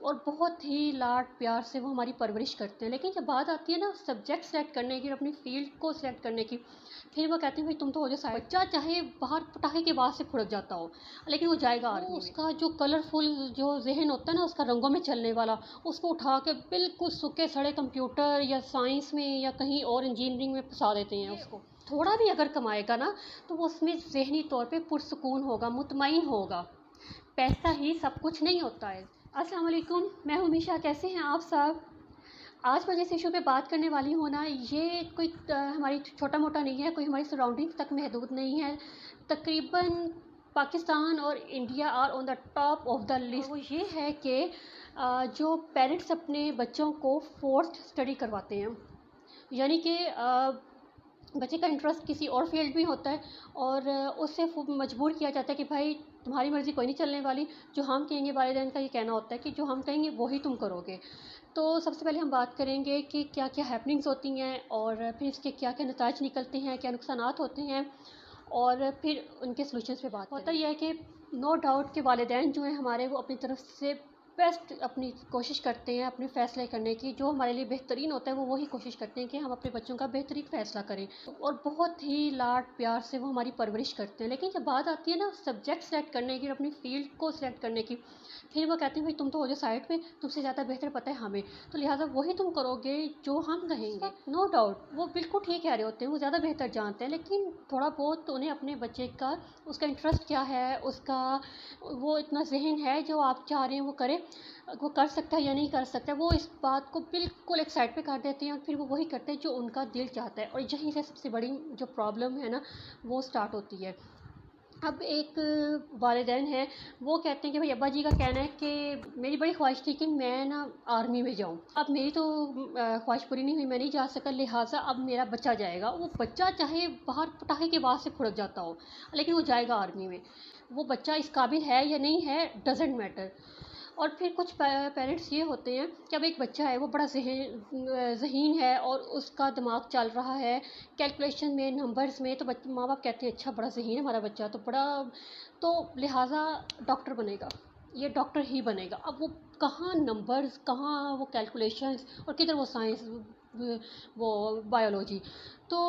اور بہت ہی لاڈ پیار سے وہ ہماری پرورش کرتے ہیں. لیکن جب بات آتی ہے نا سبجیکٹ سلیکٹ کرنے کی اور اپنی فیلڈ کو سلیکٹ کرنے کی، پھر وہ کہتے ہیں بھائی تم تو ہو جو سائڈ. بچہ چاہے باہر پٹاخے کے بعد سے پھڑک جاتا ہو لیکن وہ جائے گا آرمی میں. اس کا جو کلرفل جو ذہن ہوتا ہے نا، اس کا رنگوں میں چلنے والا، اس کو اٹھا کے بالکل سکے سڑے کمپیوٹر یا سائنس میں یا کہیں اور انجینئرنگ میں پھنسا دیتے ہیں. اس کو تھوڑا بھی اگر کمائے گا نا تو وہ اس میں ذہنی طور پہ پرسکون ہوگا، مطمئن ہوگا. پیسہ ہی سب کچھ نہیں ہوتا ہے. السلام علیکم، میں ہوں میشا. کیسے ہیں آپ صاحب؟ آج میں جس ایشو پہ بات کرنے والی ہوں نا، یہ کوئی ہماری چھوٹا موٹا نہیں ہے، کوئی ہماری سراؤنڈنگ تک محدود نہیں ہے. تقریباً پاکستان اور India are on the top of the list. وہ یہ ہے کہ جو پیرنٹس اپنے بچوں کو فورسڈ اسٹڈی کرواتے ہیں، یعنی کہ بچے کا انٹرسٹ کسی اور فیلڈ میں ہوتا ہے اور اس سے مجبور کیا جاتا ہے کہ بھائی تمہاری مرضی کوئی نہیں چلنے والی، جو ہم کہیں گے. والدین کا یہ کہنا ہوتا ہے کہ جو ہم کہیں گے وہی تم کرو گے. تو سب سے پہلے ہم بات کریں گے کہ کیا کیا ہیپننگز ہوتی ہیں اور پھر اس کے کیا کیا نتائج نکلتے ہیں، کیا نقصانات ہوتے ہیں، اور پھر ان کے سلوشنز پہ بات ہوتا ہے. یہ ہے کہ نو ڈاؤٹ کہ والدین جو ہیں ہمارے، وہ اپنی طرف سے بیسٹ اپنی کوشش کرتے ہیں اپنے فیصلے کرنے کی. جو ہمارے لیے بہترین ہوتا ہے وہ وہی کوشش کرتے ہیں کہ ہم اپنے بچوں کا بہترین فیصلہ کریں، اور بہت ہی لاڈ پیار سے وہ ہماری پرورش کرتے ہیں. لیکن جب بات آتی ہے نا سبجیکٹ سلیکٹ کرنے کی اور اپنی فیلڈ کو سلیکٹ کرنے کی، پھر وہ کہتے ہیں بھائی تم تو ہو جو سائڈ پہ، تم سے زیادہ بہتر پتہ ہے ہمیں، تو لہٰذا وہی تم کرو گے جو ہم کہیں گے. نو ڈاؤٹ وہ بالکل ٹھیک کہہ رہے ہوتے ہیں، وہ زیادہ بہتر جانتے ہیں. لیکن تھوڑا بہت تو انہیں اپنے بچے کا، اس کا انٹرسٹ کیا ہے، اس کا وہ اتنا ذہن ہے جو آپ چاہ رہے ہیں وہ کرے، وہ کر سکتا ہے یا نہیں کر سکتا ہے، وہ اس بات کو بالکل ایک سائڈ پہ کر دیتے ہیں اور پھر وہ وہی کرتے ہیں جو ان کا دل چاہتا ہے. اور یہیں سے سب سے بڑی جو پرابلم ہے نا وہ سٹارٹ ہوتی ہے. اب ایک والدین ہیں، وہ کہتے ہیں کہ بھائی ابا جی کا کہنا ہے کہ میری بڑی خواہش تھی کہ میں نا آرمی میں جاؤں. اب میری تو خواہش پوری نہیں ہوئی، میں نہیں جا سکا، لہٰذا اب میرا بچہ جائے گا. وہ بچہ چاہے باہر پٹاخے کے بعد سے پھڑک جاتا ہو لیکن وہ جائے گا آرمی میں. وہ بچہ اس قابل ہے یا نہیں ہے ڈزنٹ میٹر. اور پھر کچھ پیرنٹس یہ ہوتے ہیں کہ اب ایک بچہ ہے وہ بڑا ذہین ہے اور اس کا دماغ چل رہا ہے کیلکولیشن میں، نمبرز میں. تو ماں باپ کہتے ہیں اچھا بڑا ذہین ہے ہمارا بچہ، تو بڑا، تو لہٰذا ڈاکٹر بنے گا، یہ ڈاکٹر ہی بنے گا. اب وہ کہاں نمبرز، کہاں وہ کیلکولیشنز، اور کدھر وہ سائنس، وہ بایولوجی. تو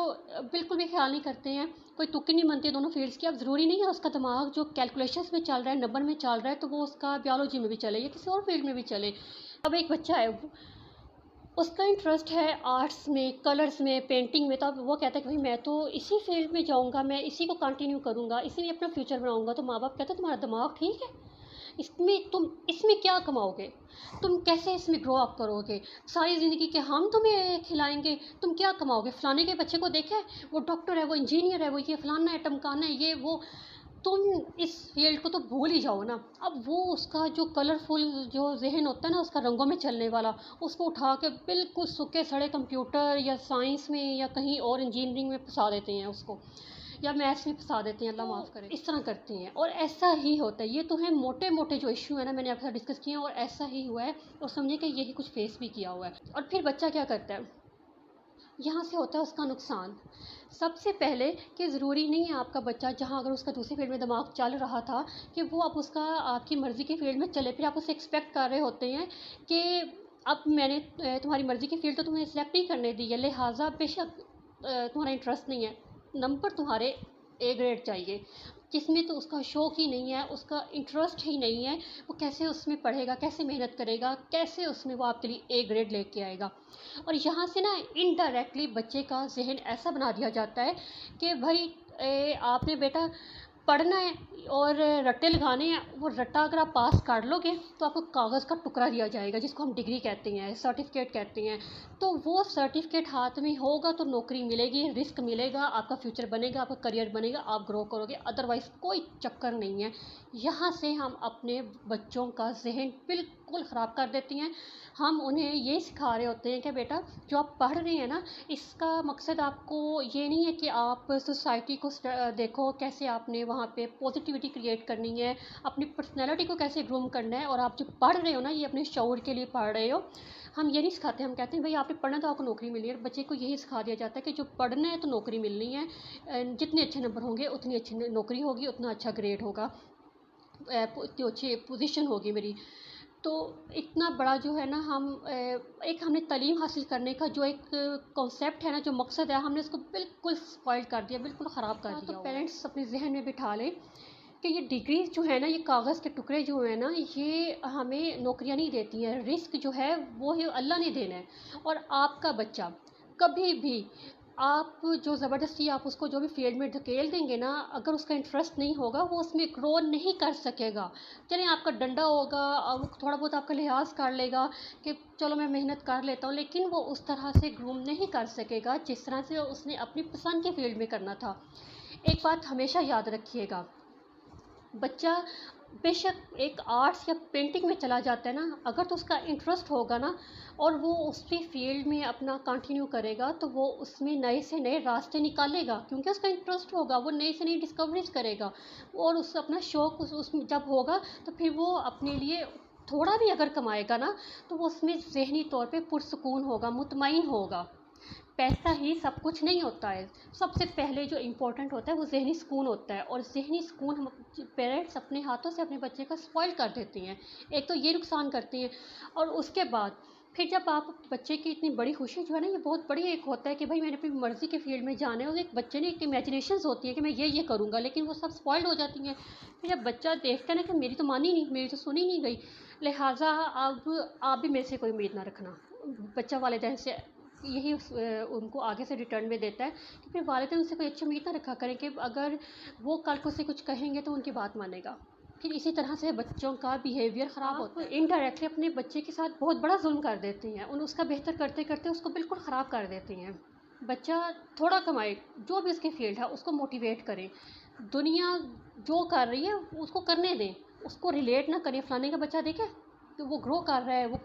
بالکل بھی خیال نہیں کرتے ہیں، کوئی تک نہیں بنتی دونوں فیلڈس کی. اب ضروری نہیں ہے اس کا دماغ جو کیلکولیشنز میں چل رہا ہے، نمبر میں چل رہا ہے، تو وہ اس کا بیولوجی میں بھی چلے یا کسی اور فیلڈ میں بھی چلے. اب ایک بچہ ہے، اس کا انٹرسٹ ہے آرٹس میں، کلرز میں، پینٹنگ میں، تو اب وہ کہتا ہے کہ بھائی میں تو اسی فیلڈ میں جاؤں گا، میں اسی کو کنٹینیو کروں گا، اسی میں اپنا فیوچر بناؤں گا. تو ماں باپ کہتے ہیں تمہارا دماغ ٹھیک ہے، تم اس میں کیا کماؤ گے، تم کیسے اس میں گرو اپ کرو گے، ساری زندگی کے ہم تمہیں کھلائیں گے، تم کیا کماؤ گے. فلانے کے بچے کو دیکھا ہے، وہ ڈاکٹر ہے، وہ انجینئر ہے، وہ یہ فلانا ہے، ٹمکانا ہے، یہ وہ، تم اس فیلڈ کو تو بھول ہی جاؤ نا. اب وہ اس کا جو کلرفل جو ذہن ہوتا ہے نا، اس کا رنگوں میں چلنے والا، اس کو اٹھا کے بالکل سکے سڑے کمپیوٹر یا سائنس میں یا کہیں اور انجینئرنگ میں پھنسا دیتے ہیں اس کو، یا میتھس میں پھنسا دیتے ہیں، اللہ معاف کرے. اس طرح کرتے ہیں اور ایسا ہی ہوتا ہے. یہ تو ہیں موٹے موٹے جو ایشو ہیں نا، میں نے آپ کے ساتھ ڈسکس کیے ہیں اور ایسا ہی ہوا ہے، اور سمجھیں کہ یہی کچھ فیس بھی کیا ہوا ہے. اور پھر بچہ کیا کرتا ہے، یہاں سے ہوتا ہے اس کا نقصان. سب سے پہلے کہ ضروری نہیں ہے آپ کا بچہ، جہاں اگر اس کا دوسری فیلڈ میں دماغ چل رہا تھا، کہ وہ اب اس کا آپ کی مرضی کی فیلڈ میں چلے. پھر آپ اسے ایکسپیکٹ کر رہے ہوتے ہیں کہ اب میں نے تمہاری مرضی کی فیلڈ تو تمہیں سلیکٹ نہیں کرنے دی ہے، لہٰذا بے شک تمہارا انٹرسٹ نہیں ہے، نمبر تمہارے اے گریڈ چاہیے. جس میں تو اس کا شوق ہی نہیں ہے، اس کا انٹرسٹ ہی نہیں ہے، وہ کیسے اس میں پڑھے گا، کیسے محنت کرے گا، کیسے اس میں وہ آپ کے لیے اے گریڈ لے کے آئے گا. اور یہاں سے نا انڈائریکٹلی بچے کا ذہن ایسا بنا دیا جاتا ہے کہ بھائی آپ نے بیٹا پڑھنا ہے اور رٹے لگانے ہیں. وہ رٹا اگر آپ پاس کر لو گے تو آپ کو کاغذ کا ٹکڑا دیا جائے گا، جس کو ہم ڈگری کہتے ہیں، سرٹیفکیٹ کہتے ہیں. تو وہ سرٹیفکیٹ ہاتھ میں ہوگا تو نوکری ملے گی، رزق ملے گا، آپ کا فیوچر بنے گا، آپ کا کریئر بنے گا، آپ گرو کرو گے. ادروائز کوئی چکر نہیں ہے. یہاں سے ہم اپنے بچوں کا ذہن بالکل خراب کر دیتی ہیں. ہم انہیں یہ سکھا رہے ہوتے ہیں کہ بیٹا جو آپ پڑھ رہے ہیں نا، اس کا مقصد آپ کو یہ نہیں ہے کہ آپ سوسائٹی کو دیکھو کیسے آپ نے وہاں پہ پازیٹیوٹی کریٹ کرنی ہے، اپنی پرسنالٹی کو کیسے گروم کرنا ہے. اور آپ جو پڑھ رہے ہو نا، یہ اپنے شعور کے لیے پڑھ رہے ہو. ہم یہ نہیں سکھاتے، ہم کہتے ہیں بھائی آپ نے پڑھنا تو آپ کو نوکری ملنی ہے. اور بچے کو یہی سکھا دیا جاتا ہے کہ جو پڑھنا ہے تو نوکری ملنی ہے، جتنے اچھے نمبر ہوں گے اتنی اچھی نوکری ہوگی، اتنا اچھا گریڈ ہوگا، اتنی اچھی پوزیشن ہوگی میری. تو اتنا بڑا جو ہے نا ایک ہم نے تعلیم حاصل کرنے کا جو ایک کانسیپٹ ہے نا، جو مقصد ہے، ہم نے اس کو بالکل اسپوائل کر دیا، بالکل خراب کر دیا۔ تو پیرنٹس اپنے ذہن میں بٹھا لیں کہ یہ ڈگری جو ہے نا، یہ کاغذ کے ٹکڑے جو ہیں نا، یہ ہمیں نوکریاں نہیں دیتی ہیں، رزق جو ہے وہ اللہ نے دینا ہے۔ اور آپ کا بچہ کبھی بھی آپ جو زبردستی آپ اس کو جو بھی فیلڈ میں دھکیل دیں گے نا، اگر اس کا انٹرسٹ نہیں ہوگا وہ اس میں گرو نہیں کر سکے گا۔ چلیں آپ کا ڈنڈا ہوگا اور تھوڑا بہت آپ کا لحاظ کر لے گا کہ چلو میں محنت کر لیتا ہوں، لیکن وہ اس طرح سے گروم نہیں کر سکے گا جس طرح سے اس نے اپنی پسند کے فیلڈ میں کرنا تھا۔ ایک بات ہمیشہ یاد رکھیے گا، بچہ بے شک ایک آرٹس یا پینٹنگ میں چلا جاتا ہے نا، اگر تو اس کا انٹرسٹ ہوگا نا اور وہ اس بھی فیلڈ میں اپنا کنٹینیو کرے گا تو وہ اس میں نئے سے نئے راستے نکالے گا، کیونکہ اس کا انٹرسٹ ہوگا، وہ نئی سے نئی ڈسکوریز کرے گا، اور اس اپنا شوق اس میں جب ہوگا تو پھر وہ اپنے لیے تھوڑا بھی اگر کمائے گا نا تو وہ اس میں ذہنی طور پہ پرسکون ہوگا، مطمئن ہوگا۔ پیسہ ہی سب کچھ نہیں ہوتا ہے، سب سے پہلے جو امپورٹنٹ ہوتا ہے وہ ذہنی سکون ہوتا ہے، اور ذہنی سکون ہم پیرنٹس اپنے ہاتھوں سے اپنے بچے کا اسپوائل کر دیتے ہیں۔ ایک تو یہ نقصان کرتے ہیں، اور اس کے بعد پھر جب آپ بچے کی اتنی بڑی خوشی جو ہے نا، یہ بہت بڑی ایک ہوتا ہے کہ بھائی میں نے اپنی مرضی کے فیلڈ میں جانا ہے، اور ایک بچے نے ایک امیجنیشنز ہوتی ہے کہ میں یہ کروں گا، لیکن وہ سب اسپوائلڈ ہو جاتی ہیں۔ پھر جب بچہ دیکھتا ہے نا کہ میری تو مانی نہیں، میری تو سنی نہیں گئی، لہٰذا اب آپ بھی میرے سے کوئی امید نہ رکھنا۔ بچہ والدین سے یہی ان کو آگے سے ریٹرن میں دیتا ہے کہ پھر والدین ان سے کوئی اچھی امید نہ رکھا کریں کہ اگر وہ کل کو سے کچھ کہیں گے تو ان کی بات مانے گا۔ پھر اسی طرح سے بچوں کا بیہیویئر خراب ہوتا ہے، انڈائریکٹلی اپنے بچے کے ساتھ بہت بڑا ظلم کر دیتے ہیں، اس کا بہتر کرتے کرتے اس کو بالکل خراب کر دیتے ہیں۔ بچہ تھوڑا کمائے، جو بھی اس کی فیلڈ ہے اس کو موٹیویٹ کریں، دنیا جو کر رہی ہے اس کو کرنے دیں، اس کو ریلیٹ نہ کریں فلانے کا بچہ دیکھے کہ وہ گرو کر رہا ہے، وہ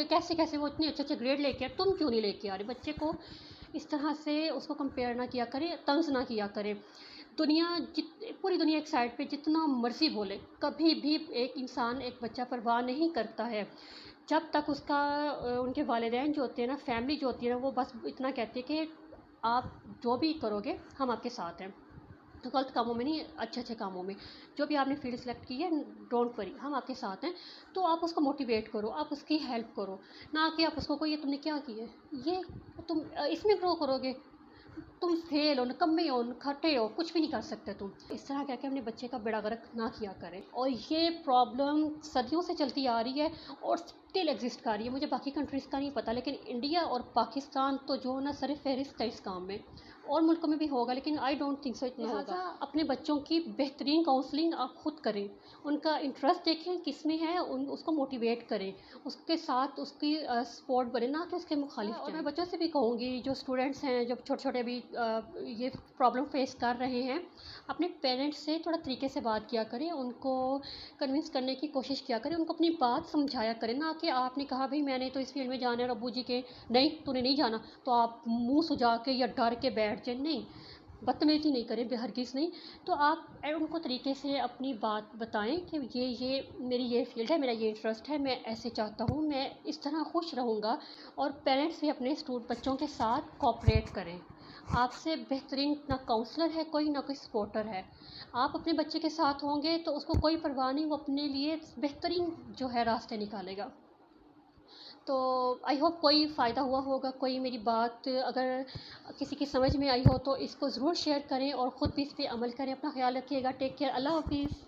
کیسے وہ اتنے اچھے گریڈ لے کے تم کیوں نہیں لے کے آ رہے۔ بچے کو اس طرح سے اس کو کمپیئر نہ کیا کرے، طنز نہ کیا کرے۔ پوری دنیا ایک سائڈ پہ جتنا مرضی بولے، کبھی بھی ایک انسان ایک بچہ پرواہ نہیں کرتا ہے جب تک اس کا ان کے والدین جو ہوتے ہیں نا، فیملی جو ہوتی ہے نا، وہ بس اتنا کہتی ہے کہ آپ جو بھی کرو گے ہم آپ کے ساتھ ہیں، تو غلط کاموں میں نہیں، اچھے کاموں میں، جو بھی آپ نے فیلڈ سلیکٹ کی ہے ڈونٹ وری، ہم آپ کے ساتھ ہیں۔ تو آپ اس کو موٹیویٹ کرو، آپ اس کی ہیلپ کرو، نہ کہ آپ اس کو یہ تم نے کیا کی ہے، یہ تم اس میں گرو کرو گے، تم فیل ہو، نکمے ہو، کھٹے ہو، کچھ بھی نہیں کر سکتے تم۔ اس طرح کہہ کے اپنے بچے کا بیڑا غرق نہ کیا کریں، اور یہ پرابلم صدیوں سے چلتی آ رہی ہے اور اسٹل ایگزسٹ کر رہی ہے۔ مجھے باقی کنٹریز کا نہیں پتہ، لیکن انڈیا اور پاکستان تو جو نا سر فہرست ہے اس کام میں، اور ملکوں میں بھی ہوگا لیکن آئی ڈونٹ تھنک سو اتنا ہوگا۔ اپنے بچوں کی بہترین کاؤنسلنگ آپ خود کریں، ان کا انٹرسٹ دیکھیں کس میں ہے، اس کو موٹیویٹ کریں، اس کے ساتھ اس کی سپورٹ بنے، نہ کہ اس کے مخالف جائیں۔ اور میں بچوں سے بھی کہوں گی جو اسٹوڈنٹس ہیں، جب چھوٹے چھوٹے ابھی یہ پرابلم فیس کر رہے ہیں، اپنے پیرنٹس سے تھوڑا طریقے سے بات کیا کریں، ان کو کنونس کرنے کی کوشش کیا کریں، ان کو اپنی بات سمجھایا کریں، نہ کہ آپ نے کہا بھائی میں نے تو اس فیلڈ میں جانا ہے اور ابو جی کے نہیں تو نے نہیں جانا تو آپ منہ سجا کے یا ڈر کے بیٹھ جائیں، نہیں، بدتمیزی نہیں کریں، ہرگز نہیں۔ تو آپ ان کو طریقے سے اپنی بات بتائیں کہ یہ میری یہ فیلڈ ہے، میرا یہ انٹرسٹ ہے، میں ایسے چاہتا ہوں، میں اس طرح خوش رہوں گا، اور پیرنٹس بھی اپنے بچوں کے ساتھ کوآپریٹ کریں۔ آپ سے بہترین نہ کاؤنسلر ہے کوئی، نہ کوئی سپورٹر ہے۔ آپ اپنے بچے کے ساتھ ہوں گے تو اس کو کوئی پرواہ نہیں، وہ اپنے لیے بہترین جو ہے راستے نکالے گا۔ تو آئی ہوپ کوئی فائدہ ہوا ہوگا، کوئی میری بات اگر کسی کی سمجھ میں آئی ہو تو اس کو ضرور شیئر کریں، اور خود بھی اس پہ عمل کریں۔ اپنا خیال رکھیے گا، ٹیک کیئر، اللہ حافظ۔